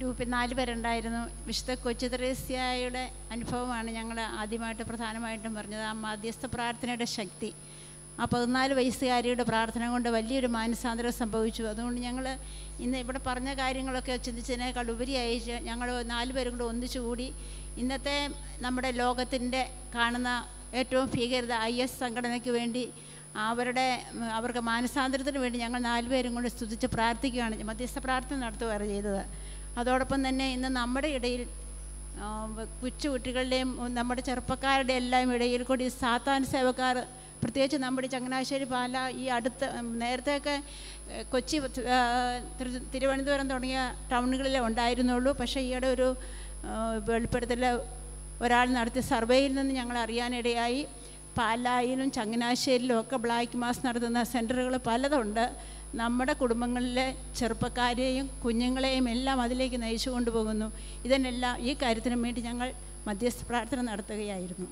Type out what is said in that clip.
ഗ്രൂപ്പിൽ 4 പേരുണ്ടായിരുന്നു. വിശുദ്ധ കൊച്ചു ത്രേസ്യായുടെ അനുഭവമാണ് ഞങ്ങൾ ആദ്യമായിട്ട് പ്രധാനമായിട്ടും പറഞ്ഞത്. ആ മധ്യസ്ഥ പ്രാർത്ഥനയുടെ ശക്തി, ആ 14 വയസ്സുകാരിയുടെ പ്രാർത്ഥന കൊണ്ട് വലിയൊരു മാനസാന്തരം സംഭവിച്ചു. അതുകൊണ്ട് ഞങ്ങൾ ഇന്ന് ഇവിടെ പറഞ്ഞ കാര്യങ്ങളൊക്കെ ചിന്തിച്ചതിനേക്കാൾ ഉപരിയായി ഞങ്ങൾ 4 പേരും കൂടെ ഒന്നിച്ചുകൂടി ഇന്നത്തെ നമ്മുടെ ലോകത്തിൻ്റെ കാണുന്ന ഏറ്റവും ഭീകരത IS സംഘടനയ്ക്ക് വേണ്ടി അവർക്ക് മാനസാന്തരത്തിന് വേണ്ടി ഞങ്ങൾ 4 പേരും കൊണ്ട് സ്തുതിച്ച് പ്രാർത്ഥിക്കുകയാണ്, മധ്യസ്ഥ പ്രാർത്ഥന നടത്തുകയാണ് ചെയ്തത്. അതോടൊപ്പം തന്നെ ഇന്ന് നമ്മുടെ ഇടയിൽ കൊച്ചുകുട്ടികളുടെയും നമ്മുടെ ചെറുപ്പക്കാരുടെ എല്ലാം ഇടയിൽ കൂടി സാത്താൻ സേവക്കാർ, പ്രത്യേകിച്ച് നമ്മുടെ ചങ്ങനാശ്ശേരി, പാല, ഈ അടുത്ത് നേരത്തെയൊക്കെ കൊച്ചി, തിരുവനന്തപുരം തുടങ്ങിയ ടൗണുകളിലേ ഉണ്ടായിരുന്നുള്ളൂ. പക്ഷേ ഈയിടെ ഒരു വെളിപ്പെടുത്തൽ ഒരാൾ നടത്തിയ സർവേയിൽ നിന്ന് ഞങ്ങൾ അറിയാനിടയായി, പാലായിലും ചങ്ങനാശ്ശേരിയിലും ഒക്കെ ബ്ലാക്ക് മാസ് നടത്തുന്ന സെൻറ്ററുകൾ പലതുണ്ട്. നമ്മുടെ കുടുംബങ്ങളിലെ ചെറുപ്പക്കാരെയും കുഞ്ഞുങ്ങളെയും എല്ലാം അതിലേക്ക് നയിച്ചു കൊണ്ടുപോകുന്നു. ഇതിനെല്ലാം ഈ കാര്യത്തിനും വേണ്ടി ഞങ്ങൾ മധ്യസ്ഥ പ്രാർത്ഥന നടത്തുകയായിരുന്നു.